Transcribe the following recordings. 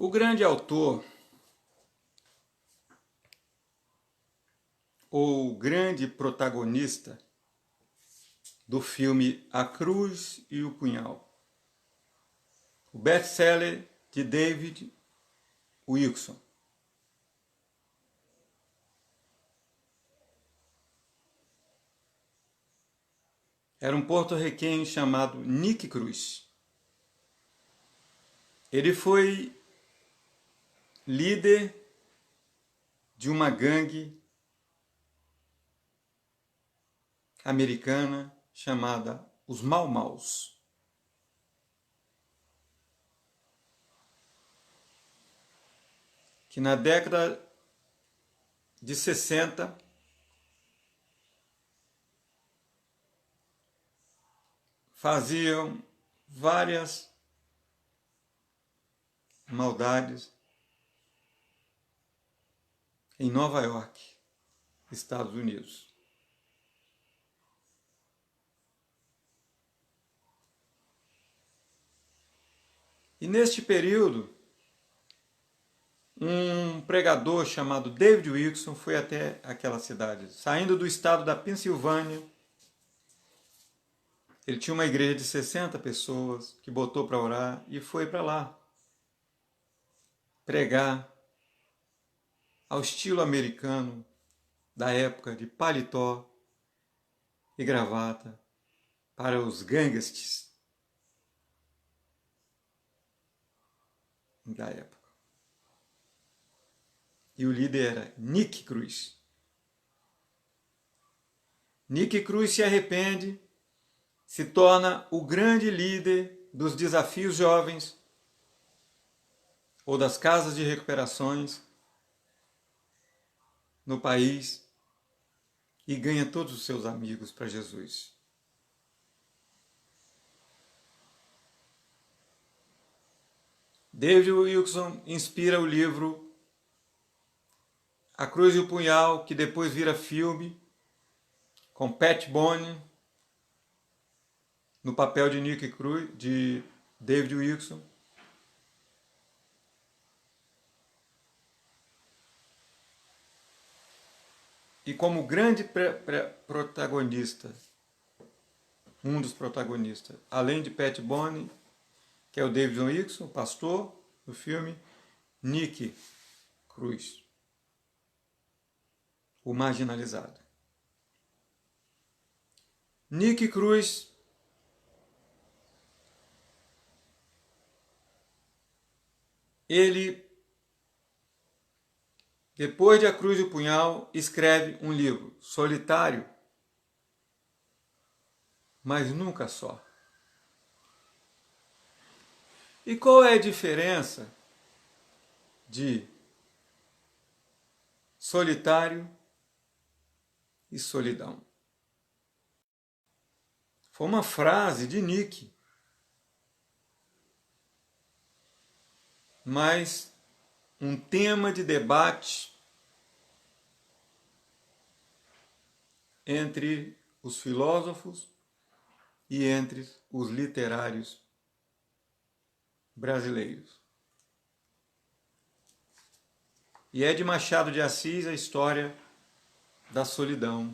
O grande autor, ou grande protagonista do filme A Cruz e o Punhal, o best-seller de David Wilson. Era um porto-riquenho chamado Nick Cruz. Ele foi líder de uma gangue americana chamada os Mau Maus. Que na década de 60 faziam várias maldades em Nova York, Estados Unidos. E neste período, um pregador chamado David Wilson foi até aquela cidade. Saindo do estado da Pensilvânia, ele tinha uma igreja de 60 pessoas que botou para orar e foi para lá pregar ao estilo americano da época, de paletó e gravata, para os gangsters da época. E o líder era Nick Cruz. Nick Cruz se arrepende, se torna o grande líder dos desafios jovens ou das casas de recuperações no país e ganha todos os seus amigos para Jesus. David Wilson inspira o livro A Cruz e o Punhal, que depois vira filme, com Pat Boone no papel de Nick Cruz, de David Wilson. E como grande protagonista, um dos protagonistas, além de Pat Boone, que é o David Wilson, o pastor do filme, Nick Cruz, o marginalizado. Nick Cruz ele, depois de A Cruz e o Punhal, escreve um livro solitário, mas nunca só. E qual é a diferença de solitário e solidão? Foi uma frase de Nick, mas um tema de debate entre os filósofos e entre os literários brasileiros. E é de Machado de Assis a história da solidão.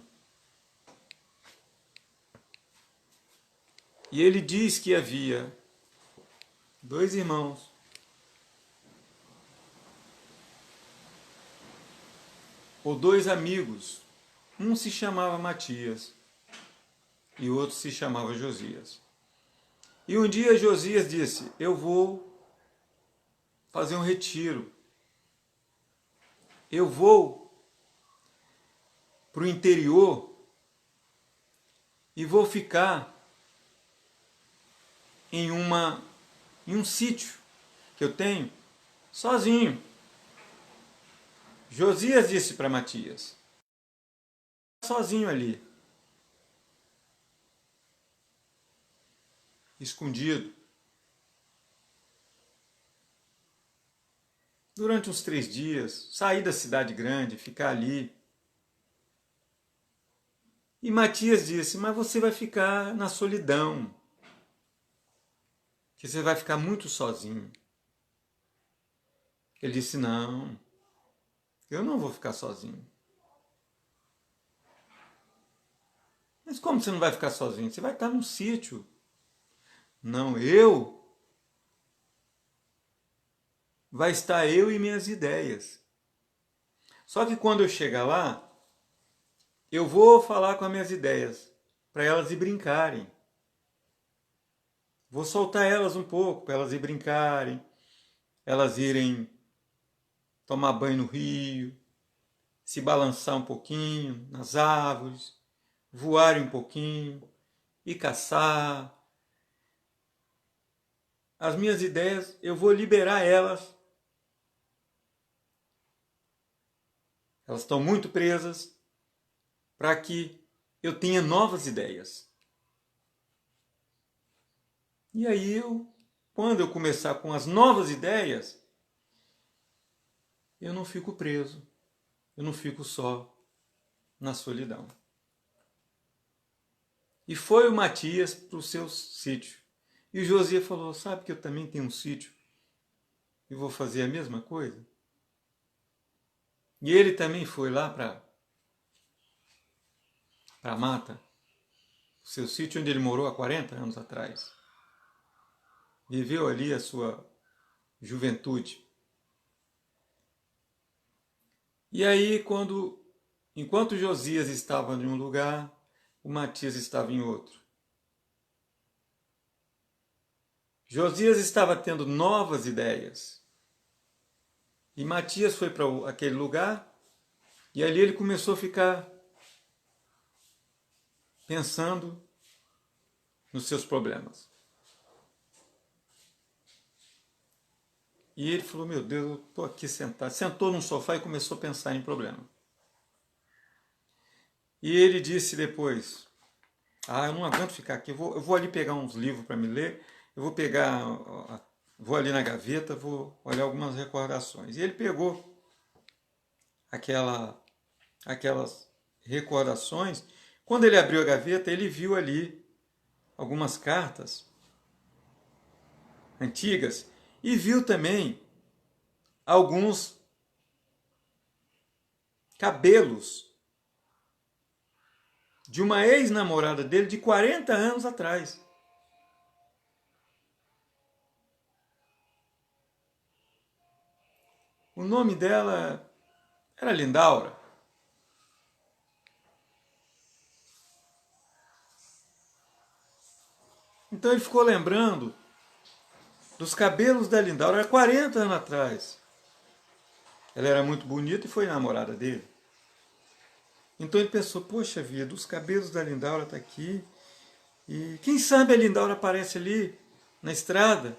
E ele diz que havia dois irmãos ou dois amigos. Um se chamava Matias e o outro se chamava Josias. E um dia Josias disse: eu vou fazer um retiro. Eu vou para o interior e vou ficar em um sítio que eu tenho sozinho. Josias disse para Matias: sozinho ali, escondido, durante uns 3 dias, sair da cidade grande, ficar ali. E Matias disse: mas você vai ficar na solidão, que você vai ficar muito sozinho. Ele disse, não, eu não vou ficar sozinho. Mas como você não vai ficar sozinho? Você vai estar num sítio. Não, vai estar eu e minhas ideias. Só que quando eu chegar lá, eu vou falar com as minhas ideias, para elas ir brincarem. Vou soltar elas um pouco, para elas ir brincarem, elas irem tomar banho no rio, se balançar um pouquinho nas árvores, voarem um pouquinho e caçar. As minhas ideias, eu vou liberar elas. Elas estão muito presas para que eu tenha novas ideias. E aí, quando eu começar com as novas ideias, eu não fico preso, eu não fico só na solidão. E foi o Matias para o seu sítio. E o Josias falou, sabe que eu também tenho um sítio e vou fazer a mesma coisa? E ele também foi lá para a mata, o seu sítio onde ele morou há 40 anos atrás. Viveu ali a sua juventude. E aí, enquanto Josias estava em um lugar, o Matias estava em outro. Josias estava tendo novas ideias. E Matias foi para aquele lugar e ali ele começou a ficar pensando nos seus problemas. E ele falou, meu Deus, eu estou aqui sentado. Sentou num sofá e começou a pensar em problema. E ele disse depois, eu não aguento ficar aqui, eu vou ali pegar uns livros para me ler, vou ali na gaveta, vou olhar algumas recordações. E ele pegou aquelas recordações. Quando ele abriu a gaveta, ele viu ali algumas cartas antigas e viu também alguns cabelos de uma ex-namorada dele de 40 anos atrás. O nome dela era Lindaura. Então ele ficou lembrando dos cabelos da Lindaura, era 40 anos atrás. Ela era muito bonita e foi namorada dele. Então ele pensou, poxa vida, os cabelos da Lindaura estão aqui. E quem sabe a Lindaura aparece ali, na estrada,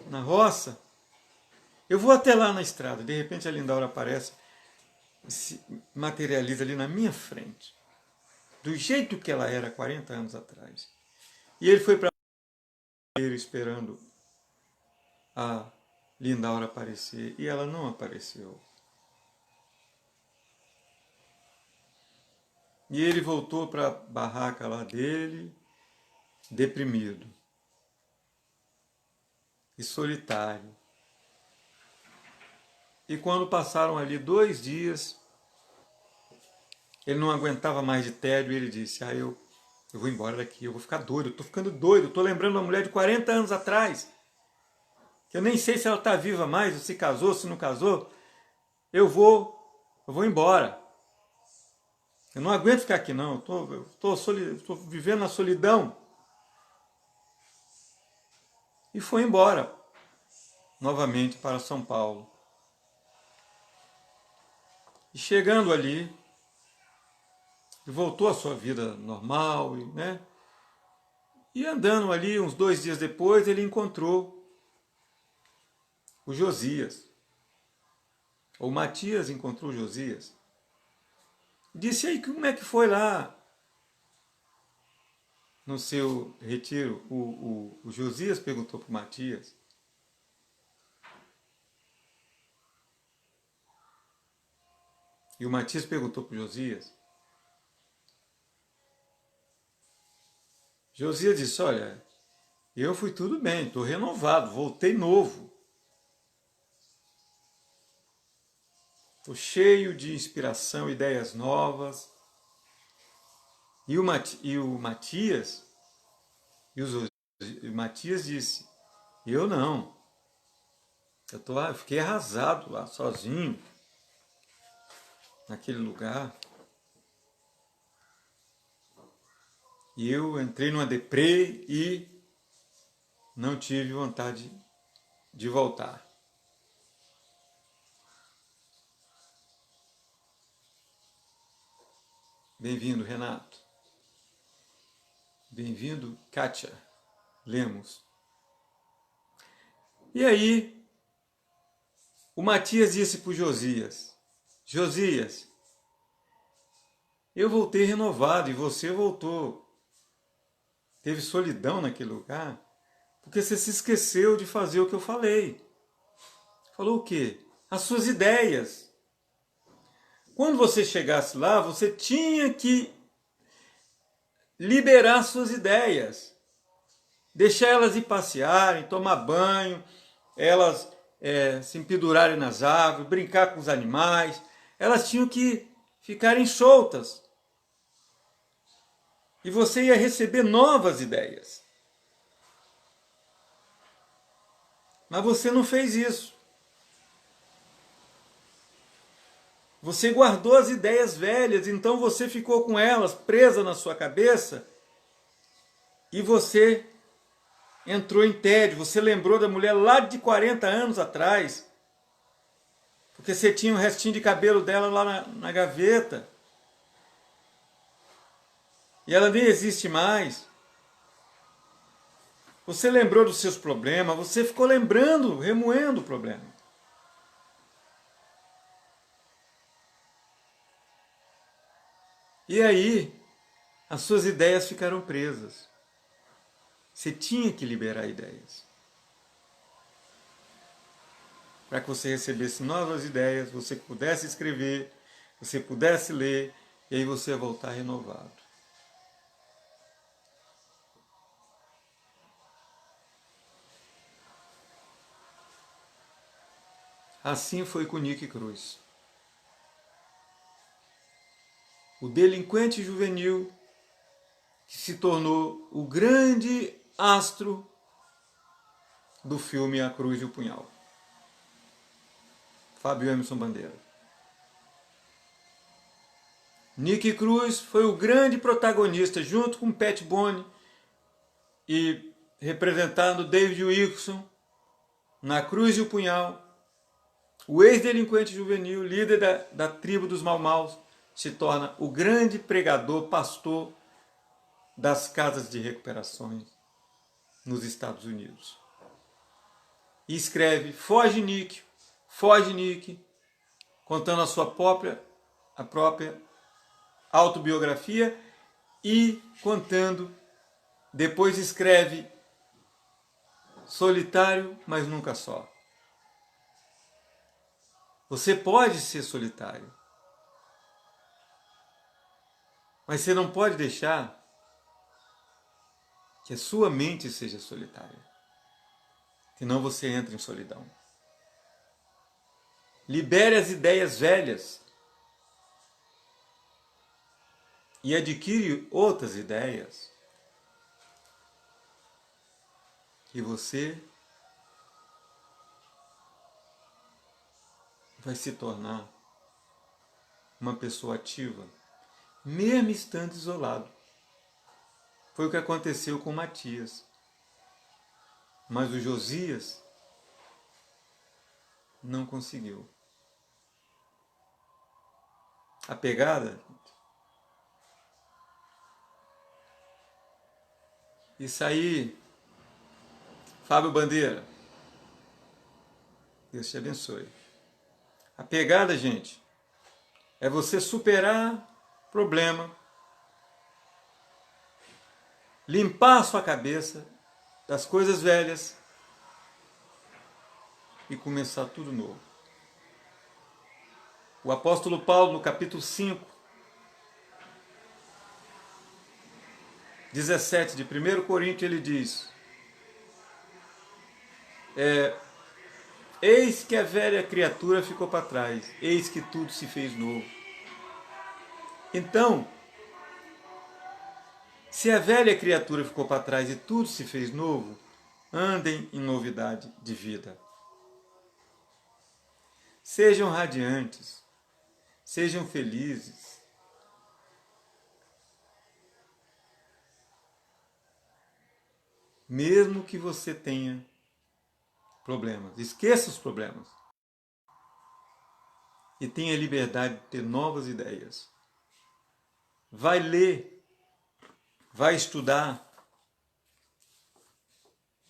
na roça. Eu vou até lá na estrada, de repente a Lindaura aparece e se materializa ali na minha frente. Do jeito que ela era 40 anos atrás. E ele foi para ele esperando a Lindaura aparecer e ela não apareceu. E ele voltou para a barraca lá dele, deprimido e solitário. E quando passaram ali 2 dias, ele não aguentava mais de tédio e ele disse, eu vou embora daqui, eu vou ficar doido, eu estou ficando doido, estou lembrando uma mulher de 40 anos atrás, que eu nem sei se ela está viva mais, ou se casou, se não casou, eu vou embora. Eu não aguento ficar aqui não, eu estou vivendo na solidão. E foi embora, novamente para São Paulo. E chegando ali, ele voltou à sua vida normal, né? E andando ali, uns 2 dias depois, ele encontrou o Josias. O Matias encontrou o Josias. Disse, aí, como é que foi lá no seu retiro? O Josias perguntou para o Matias. E o Matias perguntou para o Josias. Josias disse, olha, eu fui tudo bem, estou renovado, voltei novo. estou cheio de inspiração, ideias novas. E o Matias disse, eu não. Eu fiquei arrasado lá, sozinho, naquele lugar. E eu entrei numa deprê e não tive vontade de voltar. Bem-vindo, Renato. Bem-vindo, Kátia Lemos. E aí, o Matias disse para o Josias, Josias, eu voltei renovado e você voltou. Teve solidão naquele lugar, porque você se esqueceu de fazer o que eu falei. Falou o quê? As suas ideias. Quando você chegasse lá, você tinha que liberar suas ideias. Deixar elas ir passearem, tomar banho, elas se empedurarem nas árvores, brincar com os animais. Elas tinham que ficarem soltas. E você ia receber novas ideias. Mas você não fez isso. Você guardou as ideias velhas, então você ficou com elas presas na sua cabeça e você entrou em tédio. Você lembrou da mulher lá de 40 anos atrás, porque você tinha um restinho de cabelo dela lá na gaveta. E ela nem existe mais. Você lembrou dos seus problemas, você ficou lembrando, remoendo o problema. E aí, as suas ideias ficaram presas. Você tinha que liberar ideias. Para que você recebesse novas ideias, você pudesse escrever, você pudesse ler, e aí você ia voltar renovado. Assim foi com Nick Cruz. O delinquente juvenil que se tornou o grande astro do filme A Cruz e o Punhal. Fábio Emerson Bandeira. Nick Cruz foi o grande protagonista, junto com Pat Boone e representando David Wilkerson, na Cruz e o Punhal. O ex-delinquente juvenil, líder da tribo dos Mau-Maus, se torna o grande pregador, pastor das casas de recuperações nos Estados Unidos. E escreve Foge Nick, contando a sua própria autobiografia e contando, depois escreve Solitário, mas nunca só. Você pode ser solitário, mas você não pode deixar que a sua mente seja solitária, senão você entra em solidão. Libere as ideias velhas e adquire outras ideias que você vai se tornar uma pessoa ativa, mesmo estando isolado. Foi o que aconteceu com Matias. Mas o Josias não conseguiu. A pegada? Isso aí, Fábio Bandeira, Deus te abençoe. A pegada, gente, é você superar problema, limpar a sua cabeça das coisas velhas e começar tudo novo. O apóstolo Paulo, no capítulo 5, 17 de 1 Coríntios, ele diz: Eis que a velha criatura ficou para trás, eis que tudo se fez novo. Então, se a velha criatura ficou para trás e tudo se fez novo, andem em novidade de vida. Sejam radiantes, sejam felizes. Mesmo que você tenha problemas, esqueça os problemas. E tenha liberdade de ter novas ideias. Vai ler, vai estudar.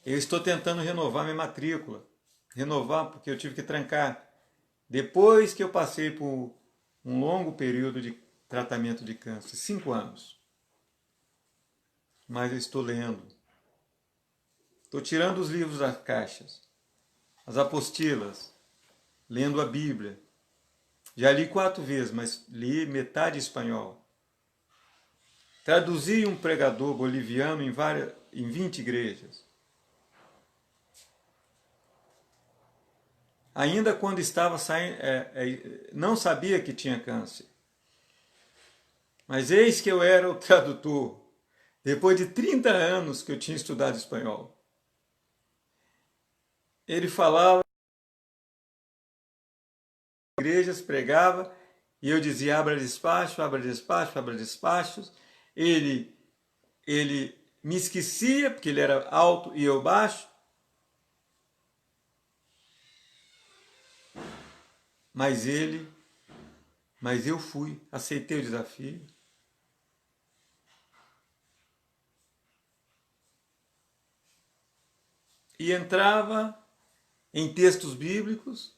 Eu estou tentando renovar minha matrícula. Renovar porque eu tive que trancar. Depois que eu passei por um longo período de tratamento de câncer, 5 anos. Mas eu estou lendo. Estou tirando os livros das caixas, as apostilas, lendo a Bíblia. Já li 4 vezes, mas li metade em espanhol. Traduzi um pregador boliviano em 20 igrejas. Ainda quando estava saindo, não sabia que tinha câncer. Mas eis que eu era o tradutor, depois de 30 anos que eu tinha estudado espanhol. Ele falava, igrejas, pregava, e eu dizia, abra despacho, abra despacho, abra despachos. Ele me esquecia, porque ele era alto e eu baixo. Mas eu fui, aceitei o desafio. E entrava em textos bíblicos,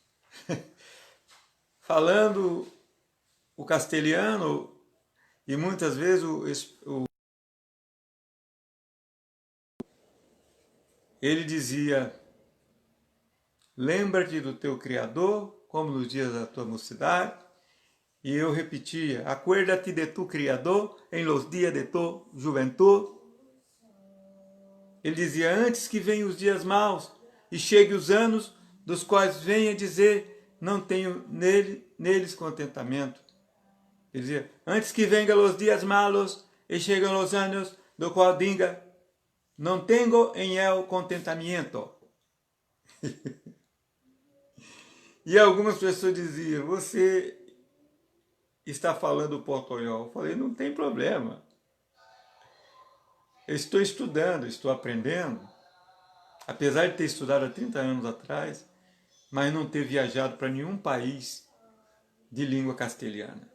falando o castelhano, e muitas vezes ele dizia, lembra-te do teu Criador, como nos dias da tua mocidade. E eu repetia, acuérdate de tu Criador em los dias de tu juventud. Ele dizia, antes que venham os dias maus e cheguem os anos dos quais venha dizer, não tenho neles contentamento. Ele dizia, antes que venham os dias malos e cheguem os anos do qual diga, não tenho em el contentamento. E algumas pessoas diziam, você está falando portunhol. Eu falei, não tem problema. Eu estou estudando, estou aprendendo. Apesar de ter estudado há 30 anos atrás, mas não ter viajado para nenhum país de língua castelhana.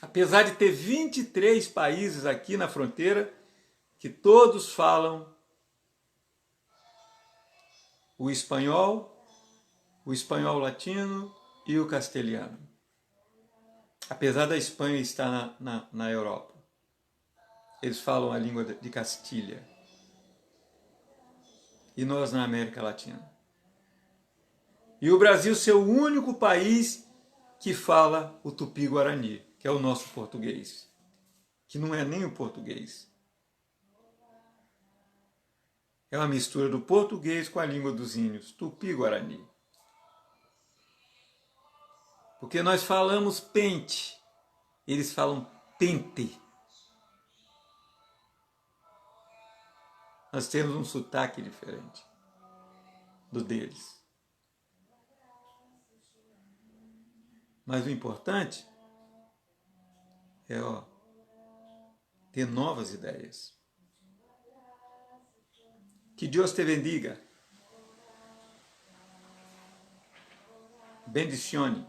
Apesar de ter 23 países aqui na fronteira, que todos falam o espanhol latino e o castelhano. Apesar da Espanha estar na Europa. Eles falam a língua de Castilha. E nós na América Latina. E o Brasil ser o único país que fala o tupi-guarani, que é o nosso português. Que não é nem o português. É uma mistura do português com a língua dos índios, tupi-guarani. Porque nós falamos pente, eles falam pente. Nós temos um sotaque diferente do deles. Mas o importante é ter novas ideias. Que Deus te bendiga. Bendicione.